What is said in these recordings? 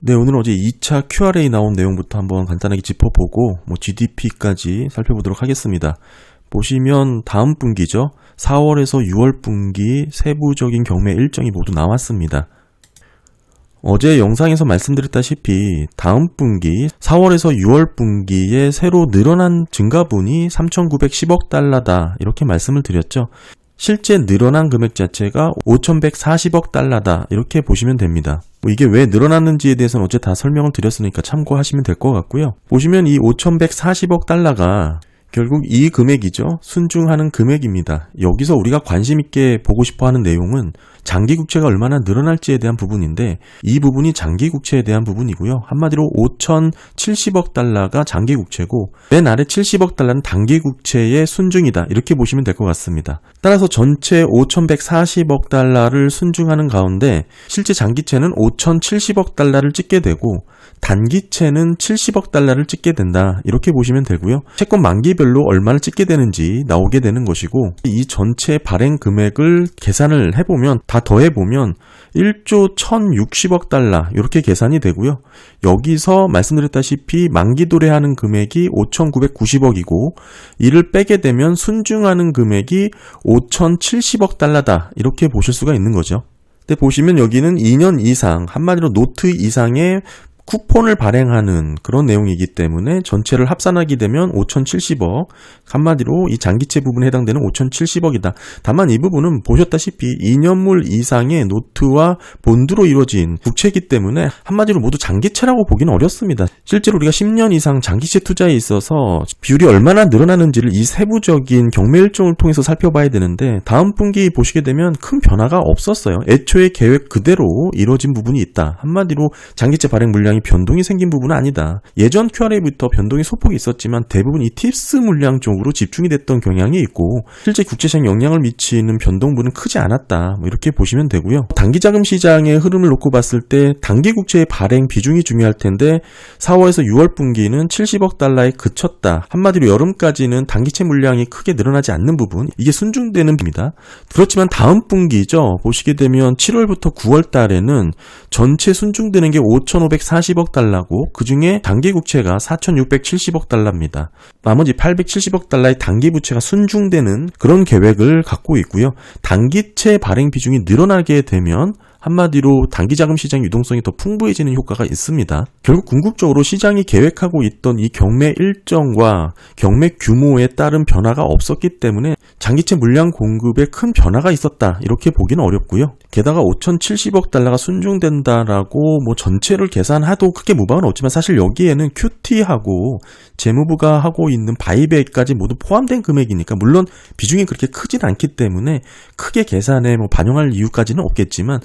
네, 오늘은 어제 2차 Q&A 나온 내용부터 한번 간단하게 짚어보고 GDP까지 살펴보도록 하겠습니다. 보시면 다음 분기죠. 4월에서 6월 분기 세부적인 경매 일정이 모두 나왔습니다. 어제 영상에서 말씀드렸다시피 다음 분기 4월에서 6월 분기에 새로 늘어난 증가분이 3,910억 달러다 이렇게 말씀을 드렸죠. 실제 늘어난 금액 자체가 5,140억 달러다 이렇게 보시면 됩니다. 이게 왜 늘어났는지에 대해서는 어제 다 설명을 드렸으니까 참고하시면 될 것 같고요. 보시면 이 5,140억 달러가 결국 이 금액이죠. 순증하는 금액입니다. 여기서 우리가 관심 있게 보고 싶어 하는 내용은 장기 국채가 얼마나 늘어날지에 대한 부분인데 이 부분이 장기 국채에 대한 부분이고요. 한마디로 5,070억 달러가 장기 국채고 맨 아래 70억 달러는 단기 국채의 순증이다. 이렇게 보시면 될 것 같습니다. 따라서 전체 5,140억 달러를 순증하는 가운데 실제 장기채는 5,070억 달러를 찍게 되고 단기채는 70억 달러를 찍게 된다. 이렇게 보시면 되고요. 채권 만기별로 얼마를 찍게 되는지 나오게 되는 것이고 이 전체 발행 금액을 계산을 해보면 다 더해보면 1조 1,060억 달러 이렇게 계산이 되고요. 여기서 말씀드렸다시피 만기 도래하는 금액이 5,990억이고 이를 빼게 되면 순증하는 금액이 5,070억 달러다. 이렇게 보실 수가 있는 거죠. 근데 보시면 여기는 2년 이상, 한마디로 노트 이상의 쿠폰을 발행하는 그런 내용이기 때문에 전체를 합산하게 되면 5,070억, 한마디로 이 장기채 부분에 해당되는 5,070억이다. 다만 이 부분은 보셨다시피 2년물 이상의 노트와 본드로 이루어진 국채이기 때문에 한마디로 모두 장기채라고 보기는 어렵습니다. 실제로 우리가 10년 이상 장기채 투자에 있어서 비율이 얼마나 늘어나는지를 이 세부적인 경매 일정을 통해서 살펴봐야 되는데 다음 분기 보시게 되면 큰 변화가 없었어요. 애초에 계획 그대로 이루어진 부분이 있다. 한마디로 장기채 발행 물량 변동이 생긴 부분은 아니다. 예전 Q&A부터 변동이 소폭이 있었지만 대부분 이 팁스 물량 쪽으로 집중이 됐던 경향이 있고 실제 국제시장에 영향을 미치는 변동분은 크지 않았다. 이렇게 보시면 되고요. 단기자금 시장의 흐름을 놓고 봤을 때 단기 국채의 발행 비중이 중요할 텐데 4월에서 6월 분기는 70억 달러에 그쳤다. 한마디로 여름까지는 단기채 물량이 크게 늘어나지 않는 부분, 이게 순증되는 겁니다. 그렇지만 다음 분기죠. 보시게 되면 7월부터 9월 달에는 전체 순증되는 게 5,540억 달러고 그 중에 단기 국채가 4,670억 달러입니다. 나머지 870억 달러의 단기 부채가 순증되는 그런 계획을 갖고 있고요. 단기채 발행 비중이 늘어나게 되면 한마디로 단기자금 시장 유동성이 더 풍부해지는 효과가 있습니다. 결국 궁극적으로 시장이 계획하고 있던 이 경매 일정과 경매 규모에 따른 변화가 없었기 때문에 장기채 물량 공급에 큰 변화가 있었다. 이렇게 보기는 어렵고요. 게다가 5,070억 달러가 순증된다라고 전체를 계산해도 크게 무방은 없지만 사실 여기에는 QT하고 재무부가 하고 있는 바이백까지 모두 포함된 금액이니까 물론 비중이 그렇게 크진 않기 때문에 크게 계산에 반영할 이유까지는 없겠지만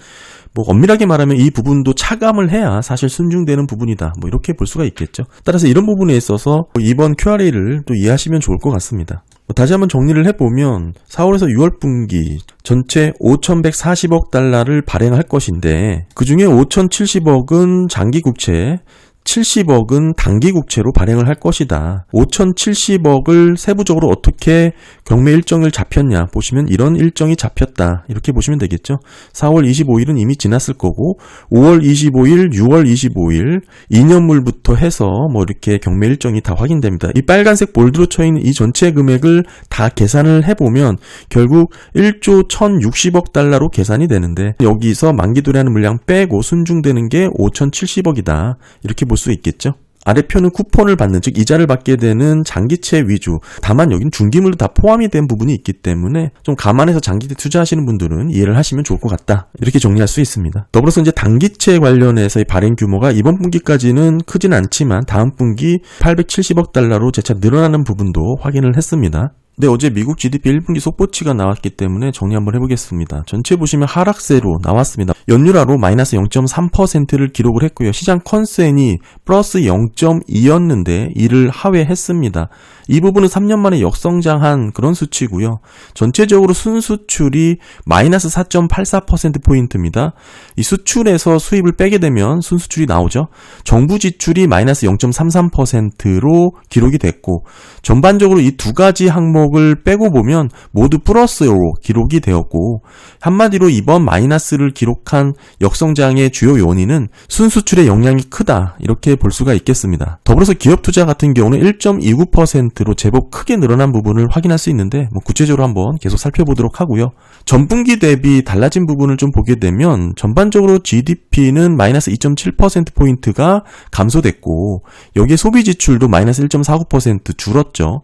엄밀하게 말하면 이 부분도 차감을 해야 사실 순증되는 부분이다. 이렇게 볼 수가 있겠죠. 따라서 이런 부분에 있어서 이번 Q&A를 또 이해하시면 좋을 것 같습니다. 다시 한번 정리를 해보면 4월에서 6월 분기 전체 5,140억 달러를 발행할 것인데 그 중에 5,070억은 장기 국채, 70억은 단기 국채로 발행을 할 것이다. 5,070억을 세부적으로 어떻게 경매 일정을 잡혔냐 보시면 이런 일정이 잡혔다. 이렇게 보시면 되겠죠. 4월 25일은 이미 지났을 거고 5월 25일, 6월 25일 2년물부터 해서 이렇게 경매 일정이 다 확인됩니다. 이 빨간색 볼드로 쳐있는 이 전체 금액을 다 계산을 해보면 결국 1조 1,060억 달러로 계산이 되는데 여기서 만기 도래하는 물량 빼고 순증되는 게 5,070억이다. 이렇게 볼 수 있겠죠. 아래표는 쿠폰을 받는, 즉 이자를 받게 되는 장기채 위주. 다만 여긴 중기물도 다 포함이 된 부분이 있기 때문에 좀 감안해서 장기채 투자하시는 분들은 이해를 하시면 좋을 것 같다. 이렇게 정리할 수 있습니다. 더불어서 이제 단기채 관련해서의 발행 규모가 이번 분기까지는 크진 않지만 다음 분기 870억 달러로 재차 늘어나는 부분도 확인을 했습니다. 네, 어제 미국 GDP 1분기 속보치가 나왔기 때문에 정리 한번 해보겠습니다. 전체 보시면 하락세로 나왔습니다. 연율화로 마이너스 0.3%를 기록을 했고요. 시장 컨센이 플러스 0.2였는데 이를 하회했습니다. 이 부분은 3년 만에 역성장한 그런 수치고요. 전체적으로 순수출이 마이너스 4.84%포인트입니다. 이 수출에서 수입을 빼게 되면 순수출이 나오죠. 정부 지출이 마이너스 0.33%로 기록이 됐고 전반적으로 이 두 가지 항목 기록을 빼고 보면 모두 플러스로 기록이 되었고, 한마디로 이번 마이너스를 기록한 역성장의 주요 원인은 순수출의 영향이 크다, 이렇게 볼 수가 있겠습니다. 더불어서 기업투자 같은 경우는 1.29%로 제법 크게 늘어난 부분을 확인할 수 있는데, 구체적으로 한번 계속 살펴보도록 하고요. 전분기 대비 달라진 부분을 좀 보게 되면 전반적으로 GDP는 마이너스 2.7%포인트가 감소됐고, 여기에 소비 지출도 마이너스 1.49% 줄었죠.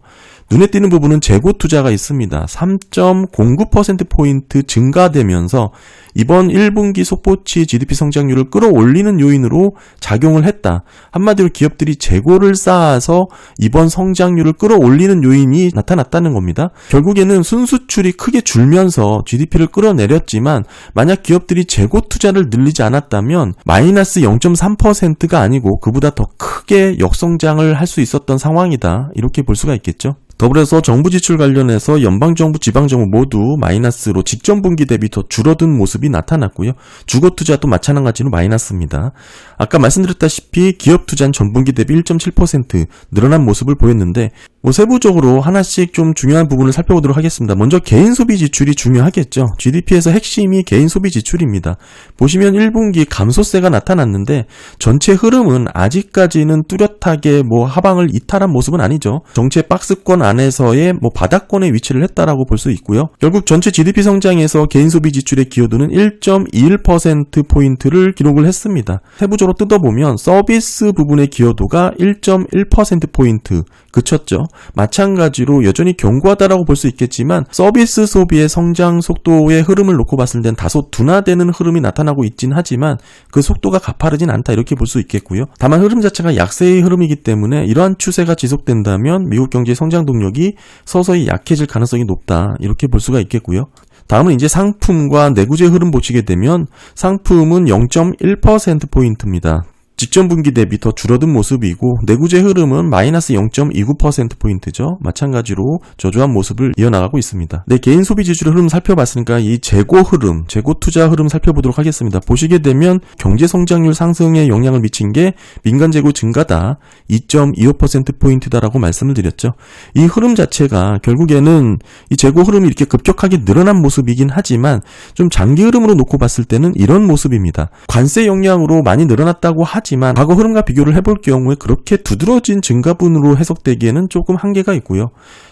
눈에 띄는 부분은 재고 투자가 있습니다. 3.09%포인트 증가되면서 이번 1분기 속보치 GDP 성장률을 끌어올리는 요인으로 작용을 했다. 한마디로 기업들이 재고를 쌓아서 이번 성장률을 끌어올리는 요인이 나타났다는 겁니다. 결국에는 순수출이 크게 줄면서 GDP를 끌어내렸지만, 만약 기업들이 재고 투자를 늘리지 않았다면 마이너스 0.3%가 아니고 그보다 더 크게 역성장을 할 수 있었던 상황이다, 이렇게 볼 수가 있겠죠. 더불어서 정부 지출 관련해서 연방정부, 지방정부 모두 마이너스로 직전 분기 대비 더 줄어든 모습이 나타났고요. 주거투자도 마찬가지로 마이너스입니다. 아까 말씀드렸다시피 기업투자는 전분기 대비 1.7% 늘어난 모습을 보였는데, 세부적으로 하나씩 좀 중요한 부분을 살펴보도록 하겠습니다. 먼저 개인 소비 지출이 중요하겠죠. GDP에서 핵심이 개인 소비 지출입니다. 보시면 1분기 감소세가 나타났는데 전체 흐름은 아직까지는 뚜렷하게 하방을 이탈한 모습은 아니죠. 정체 박스권 안에서의 바닥권에 위치를 했다라고 볼 수 있고요. 결국 전체 GDP 성장에서 개인 소비 지출의 기여도는 1.21%포인트를 기록을 했습니다. 세부적으로 뜯어보면 서비스 부분의 기여도가 1.1%포인트 그쳤죠. 마찬가지로 여전히 견고하다라고 볼 수 있겠지만 서비스 소비의 성장 속도의 흐름을 놓고 봤을 땐 다소 둔화되는 흐름이 나타나고 있긴 하지만 그 속도가 가파르진 않다, 이렇게 볼 수 있겠고요. 다만 흐름 자체가 약세의 흐름이기 때문에 이러한 추세가 지속된다면 미국 경제의 성장 동력이 서서히 약해질 가능성이 높다, 이렇게 볼 수가 있겠고요. 다음은 이제 상품과 내구재 흐름 보시게 되면 상품은 0.1%포인트입니다. 직전 분기 대비 더 줄어든 모습이고, 내구재 흐름은 마이너스 0.29%포인트죠. 마찬가지로 저조한 모습을 이어나가고 있습니다. 개인 소비 지출의 흐름 살펴봤으니까 이 재고 흐름, 재고 투자 흐름 살펴보도록 하겠습니다. 보시게 되면 경제 성장률 상승에 영향을 미친 게 민간 재고 증가다, 2.25%포인트다라고 말씀을 드렸죠. 이 흐름 자체가 결국에는 이 재고 흐름이 이렇게 급격하게 늘어난 모습이긴 하지만 좀 장기 흐름으로 놓고 봤을 때는 이런 모습입니다. 관세 영향으로 많이 늘어났다고 하지만 과거 흐름과 비교를 해볼 경우에 그렇게 두드러진 증가분으로 해석되기에는 조금 한계가 있고요.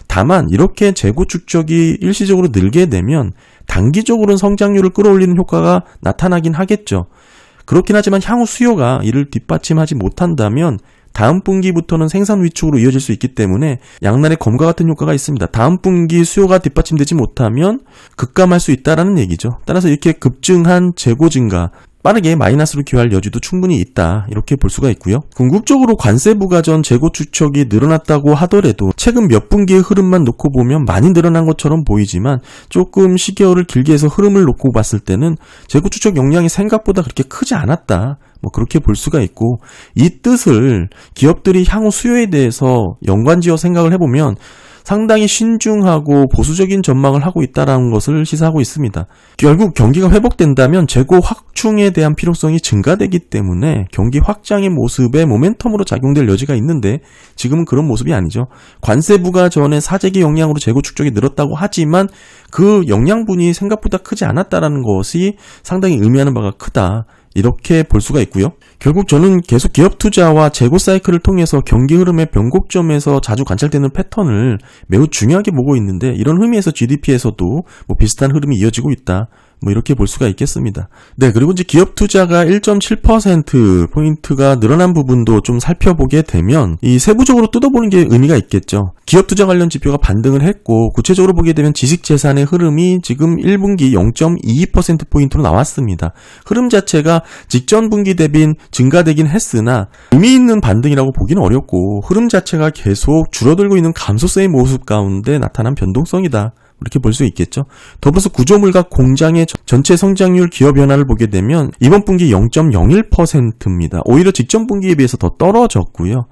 다만 이렇게 재고 축적이 일시적으로 늘게 되면 단기적으로는 성장률을 끌어올리는 효과가 나타나긴 하겠죠. 그렇긴 하지만 향후 수요가 이를 뒷받침하지 못한다면 다음 분기부터는 생산 위축으로 이어질 수 있기 때문에 양날의 검과 같은 효과가 있습니다. 다음 분기 수요가 뒷받침되지 못하면 급감할 수 있다라는 얘기죠. 따라서 이렇게 급증한 재고 증가, 빠르게 마이너스로 기여할 여지도 충분히 있다, 이렇게 볼 수가 있고요. 궁극적으로 관세 부과전 재고 축적이 늘어났다고 하더라도 최근 몇 분기의 흐름만 놓고 보면 많이 늘어난 것처럼 보이지만 조금 시계열을 길게 해서 흐름을 놓고 봤을 때는 재고 축적 영향이 생각보다 그렇게 크지 않았다, 그렇게 볼 수가 있고, 이 뜻을 기업들이 향후 수요에 대해서 연관지어 생각을 해보면 상당히 신중하고 보수적인 전망을 하고 있다는 것을 시사하고 있습니다. 결국 경기가 회복된다면 재고 확충에 대한 필요성이 증가되기 때문에 경기 확장의 모습에 모멘텀으로 작용될 여지가 있는데 지금은 그런 모습이 아니죠. 관세 부과 전에 사재기 영향으로 재고 축적이 늘었다고 하지만 그 영향분이 생각보다 크지 않았다는 것이 상당히 의미하는 바가 크다, 이렇게 볼 수가 있고요. 결국 저는 계속 기업 투자와 재고 사이클을 통해서 경기 흐름의 변곡점에서 자주 관찰되는 패턴을 매우 중요하게 보고 있는데, 이런 의미에서 GDP에서도 비슷한 흐름이 이어지고 있다, 이렇게 볼 수가 있겠습니다. 그리고 이제 기업 투자가 1.7%포인트가 늘어난 부분도 좀 살펴보게 되면 이 세부적으로 뜯어보는 게 의미가 있겠죠. 기업 투자 관련 지표가 반등을 했고, 구체적으로 보게 되면 지식재산의 흐름이 지금 1분기 0.22%포인트로 나왔습니다. 흐름 자체가 직전 분기 대비 증가되긴 했으나 의미 있는 반등이라고 보기는 어렵고, 흐름 자체가 계속 줄어들고 있는 감소세의 모습 가운데 나타난 변동성이다, 이렇게 볼 수 있겠죠. 더불어서 구조물과 공장의 전체 성장률 기여 변화를 보게 되면 이번 분기 0.01%입니다. 오히려 직전 분기에 비해서 더 떨어졌고요.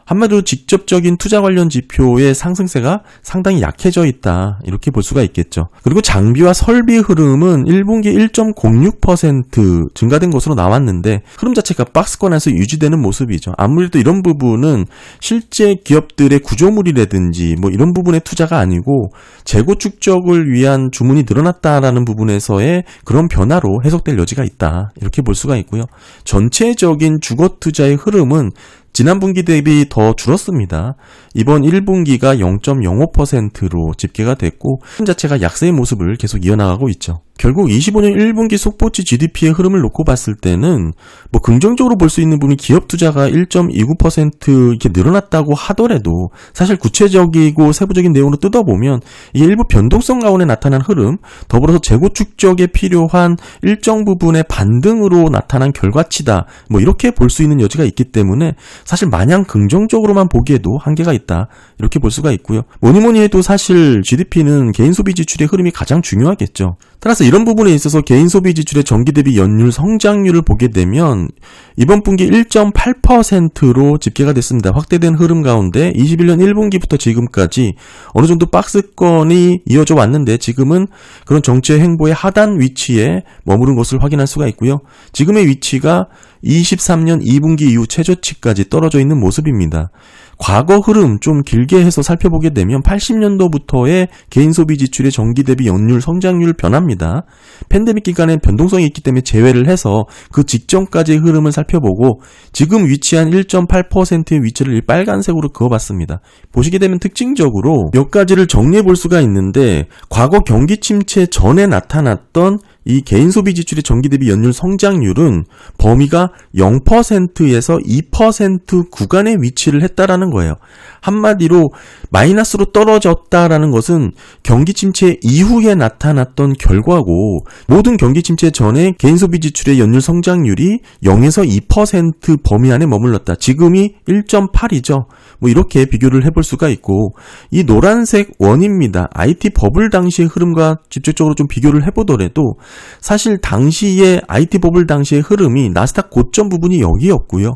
한마디로 직접적인 투자 관련 지표의 상승세가 상당히 약해져 있다. 이렇게 볼 수가 있겠죠. 그리고 장비와 설비 흐름은 1분기 1.06% 증가된 것으로 나왔는데 흐름 자체가 박스권에서 유지되는 모습이죠. 아무래도 이런 부분은 실제 기업들의 구조물이라든지 뭐 이런 부분의 투자가 아니고 재고 축적을 위한 주문이 늘어났다라는 부분에서의 그런 변화로 해석될 여지가 있다. 이렇게 볼 수가 있고요. 전체적인 주거 투자의 흐름은 지난 분기 대비 더 줄었습니다. 이번 1분기가 0.05%로 집계가 됐고 흐름 자체가 약세의 모습을 계속 이어나가고 있죠. 결국 25년 1분기 속보치 GDP의 흐름을 놓고 봤을 때는 뭐 긍정적으로 볼 수 있는 부분이 기업 투자가 1.29% 이렇게 늘어났다고 하더라도 사실 구체적이고 세부적인 내용으로 뜯어보면 이게 일부 변동성 가운데 나타난 흐름, 더불어서 재고 축적에 필요한 일정 부분의 반등으로 나타난 결과치다. 뭐 이렇게 볼 수 있는 여지가 있기 때문에 사실 마냥 긍정적으로만 보기에도 한계가 있다. 이렇게 볼 수가 있고요. 뭐니 해도 사실 GDP는 개인 소비 지출의 흐름이 가장 중요하겠죠. 따라서 이런 부분에 있어서 개인 소비 지출의 전기 대비 연율 성장률을 보게 되면 이번 분기 1.8%로 집계가 됐습니다. 확대된 흐름 가운데 21년 1분기부터 지금까지 어느 정도 박스권이 이어져 왔는데 지금은 그런 정체 행보의 하단 위치에 머무른 것을 확인할 수가 있고요. 지금의 위치가 23년 2분기 이후 최저치까지 떨어져 있는 모습입니다. 과거 흐름 좀 길게 해서 살펴보게 되면 80년도부터의 개인 소비 지출의 전기 대비 연율 성장률 변화입니다. 팬데믹 기간에 변동성이 있기 때문에 제외를 해서 그 직전까지의 흐름을 살펴보고 지금 위치한 1.8%의 위치를 빨간색으로 그어봤습니다. 보시게 되면 특징적으로 몇 가지를 정리해 볼 수가 있는데 과거 경기 침체 전에 나타났던 이 개인 소비 지출의 전기 대비 연율 성장률은 범위가 0%에서 2% 구간에 위치를 했다라는 거예요. 한마디로 마이너스로 떨어졌다라는 것은 경기 침체 이후에 나타났던 결과고 모든 경기 침체 전에 개인 소비 지출의 연율 성장률이 0에서 2% 범위 안에 머물렀다. 지금이 1.8이죠. 뭐 이렇게 비교를 해볼 수가 있고 이 노란색 원입니다. IT 버블 당시의 흐름과 직접적으로 좀 비교를 해보더라도 사실 당시에 IT 버블 당시의 흐름이 나스닥 고점 부분이 여기였고요.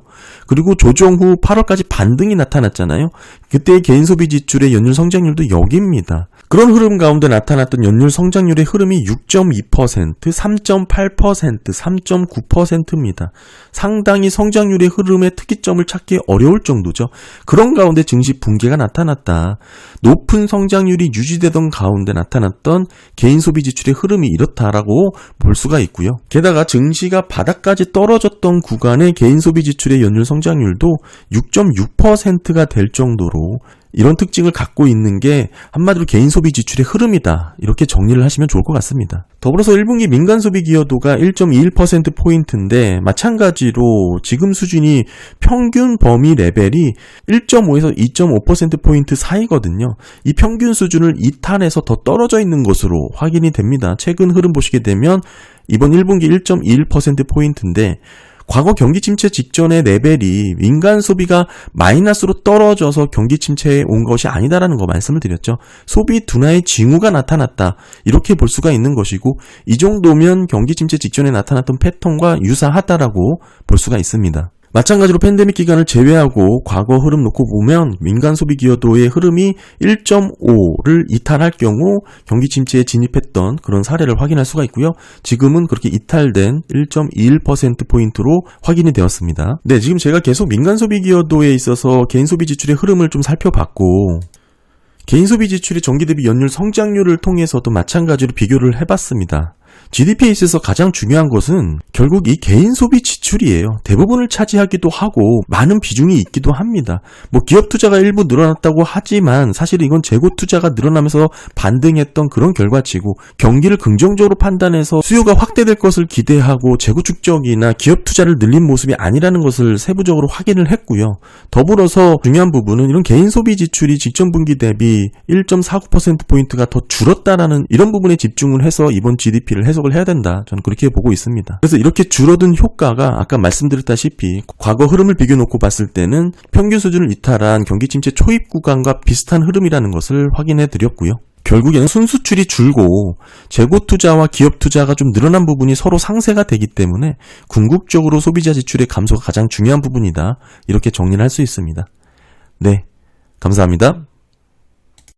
그리고 조정 후 8월까지 반등이 나타났잖아요. 그때의 개인 소비 지출의 연율 성장률도 여기입니다. 그런 흐름 가운데 나타났던 연율 성장률의 흐름이 6.2%, 3.8%, 3.9%입니다. 상당히 성장률의 흐름의 특이점을 찾기 어려울 정도죠. 그런 가운데 증시 붕괴가 나타났다. 높은 성장률이 유지되던 가운데 나타났던 개인 소비 지출의 흐름이 이렇다라고 볼 수가 있고요. 게다가 증시가 바닥까지 떨어졌던 구간의 개인 소비 지출의 연율 성장률도 6.6%가 될 정도로 이런 특징을 갖고 있는 게 한마디로 개인 소비 지출의 흐름이다. 이렇게 정리를 하시면 좋을 것 같습니다. 더불어서 1분기 민간 소비 기여도가 1.21%포인트인데 마찬가지로 지금 수준이 평균 범위 레벨이 1.5에서 2.5%포인트 사이거든요. 이 평균 수준을 이탈해서 더 떨어져 있는 것으로 확인이 됩니다. 최근 흐름 보시게 되면 이번 1분기 1.21%포인트인데 과거 경기 침체 직전의 레벨이 민간 소비가 마이너스로 떨어져서 경기 침체에 온 것이 아니다라는 거 말씀을 드렸죠. 소비 둔화의 징후가 나타났다. 이렇게 볼 수가 있는 것이고 이 정도면 경기 침체 직전에 나타났던 패턴과 유사하다라고 볼 수가 있습니다. 마찬가지로 팬데믹 기간을 제외하고 과거 흐름 놓고 보면 민간 소비 기여도의 흐름이 1.5를 이탈할 경우 경기 침체에 진입했던 그런 사례를 확인할 수가 있고요. 지금은 그렇게 이탈된 1.21%포인트로 확인이 되었습니다. 네, 지금 제가 계속 민간 소비 기여도에 있어서 개인 소비 지출의 흐름을 좀 살펴봤고 개인 소비 지출의 전기 대비 연율 성장률을 통해서도 마찬가지로 비교를 해봤습니다. GDP에 있어서 가장 중요한 것은 결국 이 개인 소비 지출이에요. 대부분을 차지하기도 하고 많은 비중이 있기도 합니다. 뭐 기업 투자가 일부 늘어났다고 하지만 사실 이건 재고 투자가 늘어나면서 반등했던 그런 결과치고 경기를 긍정적으로 판단해서 수요가 확대될 것을 기대하고 재고 축적이나 기업 투자를 늘린 모습이 아니라는 것을 세부적으로 확인을 했고요. 더불어서 중요한 부분은 이런 개인 소비 지출이 직전 분기 대비 1.49%포인트가 더 줄었다라는 이런 부분에 집중을 해서 이번 GDP를 해석을 해야 된다. 저는 그렇게 보고 있습니다. 그래서 이렇게 줄어든 효과가 아까 말씀드렸다시피 과거 흐름을 비교놓고 봤을 때는 평균 수준을 이탈한 경기 침체 초입 구간과 비슷한 흐름이라는 것을 확인해 드렸고요. 결국에는 순수출이 줄고 재고 투자와 기업 투자가 좀 늘어난 부분이 서로 상쇄가 되기 때문에 궁극적으로 소비자 지출의 감소가 가장 중요한 부분이다. 이렇게 정리를 할 수 있습니다. 네, 감사합니다.